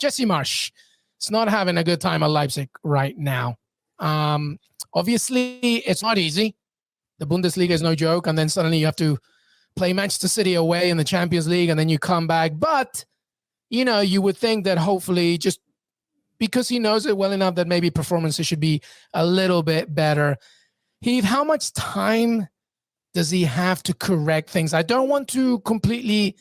Jesse Marsch is not having a good time at Leipzig right now. Obviously, it's not easy. The Bundesliga is no joke, and then suddenly you have to play Manchester City away in the Champions League, and then you come back. But, you would think that hopefully just because he knows it well enough that maybe performances should be a little bit better. Heath, how much time does he have to correct things? I don't want to completely,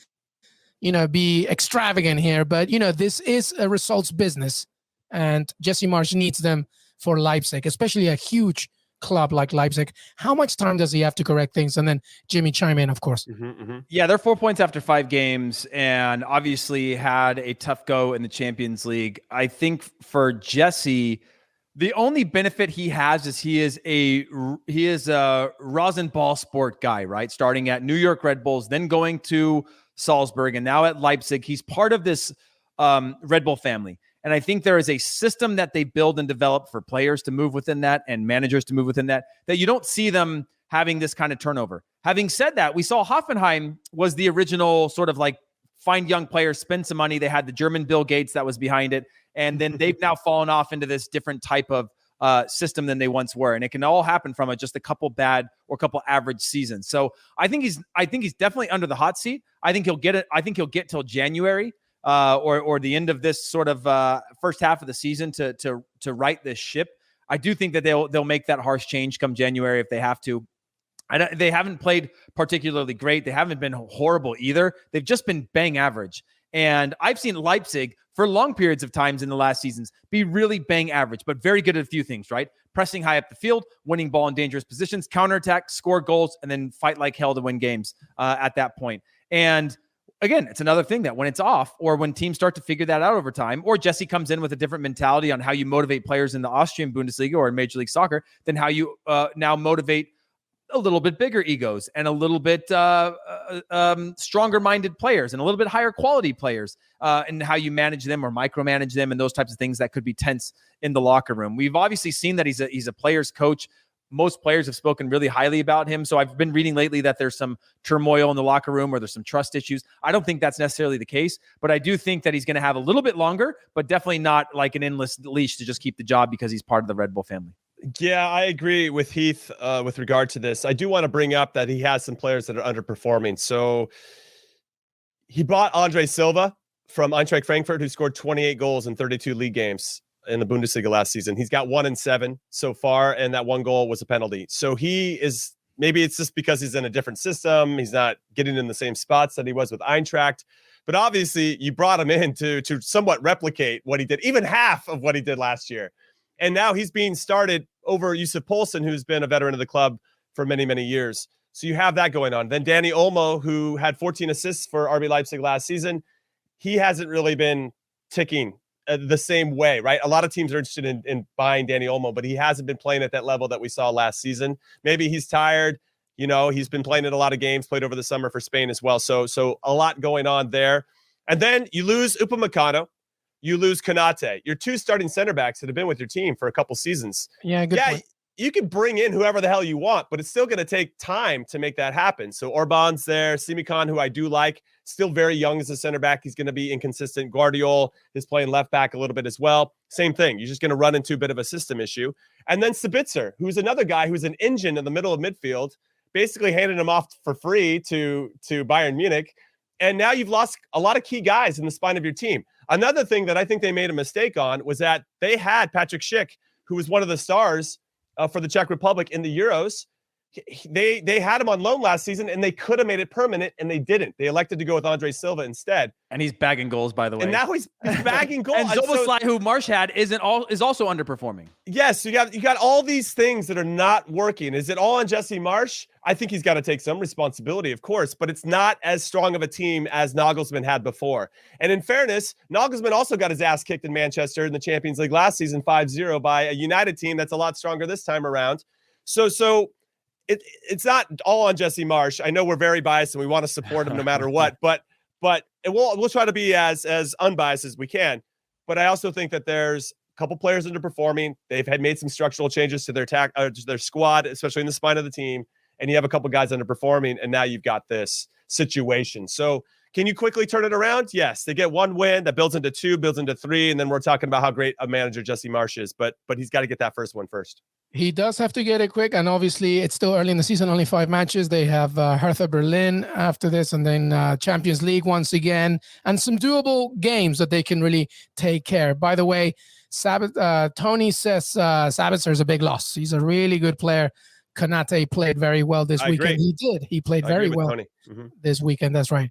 be extravagant here, but, this is a results business, and Jesse Marsch needs them for Leipzig, especially a huge club like Leipzig. How much time does he have to correct things? And then Jimmy chime in, of course. Yeah, they're 4 points after 5 games and obviously had a tough go in the Champions League. I think for Jesse, the only benefit he has is he is a Rasenball sport guy, right? Starting at New York Red Bulls, then going to Salzburg, and now at Leipzig. He's part of this Red Bull family. And I think there is a system that they build and develop for players to move within that and managers to move within that you don't see them having this kind of turnover. Having said that, we saw Hoffenheim was the original sort of like find young players, spend some money. They had the German Bill Gates that was behind it. And then they've now fallen off into this different type of system than they once were. And it can all happen from just a couple bad or a couple average seasons. So I think he's definitely under the hot seat. I think he'll get it. I think he'll get till January. Or the end of this sort of first half of the season to right this ship. I do think that they'll make that harsh change come January if they have to. They haven't played particularly great. They haven't been horrible either. They've just been bang average. And I've seen Leipzig for long periods of times in the last seasons be really bang average, but very good at a few things, right? Pressing high up the field, winning ball in dangerous positions, counterattack, score goals, and then fight like hell to win games at that point. And again, it's another thing that when it's off or when teams start to figure that out over time, or Jesse comes in with a different mentality on how you motivate players in the Austrian Bundesliga or in Major League Soccer, than how you now motivate a little bit bigger egos and a little bit stronger-minded players and a little bit higher quality players and how you manage them or micromanage them and those types of things that could be tense in the locker room. We've obviously seen that he's a player's coach. Most players have spoken really highly about him. So I've been reading lately that there's some turmoil in the locker room or there's some trust issues. I don't think that's necessarily the case, but I do think that he's going to have a little bit longer, but definitely not like an endless leash to just keep the job because he's part of the Red Bull family. Yeah, I agree with Heath with regard to this. I do want to bring up that he has some players that are underperforming. So he bought Andre Silva from Eintracht Frankfurt, who scored 28 goals in 32 league games in the Bundesliga last season. He's got 1 in 7 so far, and that 1 goal was a penalty. So he is, maybe it's just because he's in a different system. He's not getting in the same spots that he was with Eintracht. But obviously, you brought him in to somewhat replicate what he did, even half of what he did last year. And now he's being started over Yusuf Poulsen, who's been a veteran of the club for many, many years. So you have that going on. Then Danny Olmo, who had 14 assists for RB Leipzig last season, he hasn't really been ticking the same way, right? A lot of teams are interested in buying Danny Olmo, but he hasn't been playing at that level that we saw last season. Maybe he's tired. He's been playing in a lot of games, played over the summer for Spain as well. So a lot going on there. And then you lose Upamecano. You lose Konate. Your 2 starting center backs that have been with your team for a couple seasons. Yeah, good point. You can bring in whoever the hell you want, but it's still going to take time to make that happen. So Orban's there. Simikan, who I do like, still very young as a center back. He's going to be inconsistent. Guardiol is playing left back a little bit as well. Same thing. You're just going to run into a bit of a system issue. And then Sabitzer, who's another guy who's an engine in the middle of midfield, basically handing him off for free to Bayern Munich. And now you've lost a lot of key guys in the spine of your team. Another thing that I think they made a mistake on was that they had Patrick Schick, who was one of the stars for the Czech Republic in the Euros. They had him on loan last season, and they could have made it permanent, and they didn't. They elected to go with Andre Silva instead. And he's bagging goals, by the way. And now he's bagging goals. And Zoboslai, who Marsch had, is also underperforming. Yes, you got all these things that are not working. Is it all on Jesse Marsch? I think he's got to take some responsibility, of course, but it's not as strong of a team as Nagelsmann had before. And in fairness, Nagelsmann also got his ass kicked in Manchester in the Champions League last season, 5-0, by a United team that's a lot stronger this time around. So it's not all on Jesse Marsch. I know we're very biased and we want to support him no matter what, but we'll try to be as unbiased as we can. But I also think that there's a couple players underperforming. They've made some structural changes to their squad, especially in the spine of the team. And you have a couple guys underperforming, and now you've got this situation. So Can you quickly turn it around? Yes. They get one win that builds into 2, builds into 3, and then we're talking about how great a manager Jesse Marsch is. But he's got to get that first one first. He does have to get it quick, and obviously it's still early in the season, only 5 matches. They have Hertha Berlin after this, and then Champions League once again, and some doable games that they can really take care. By the way, Tony says Sabitzer is a big loss. He's a really good player. Konate played very well this weekend. Agree. He did. He played very well Tony. this weekend. That's right.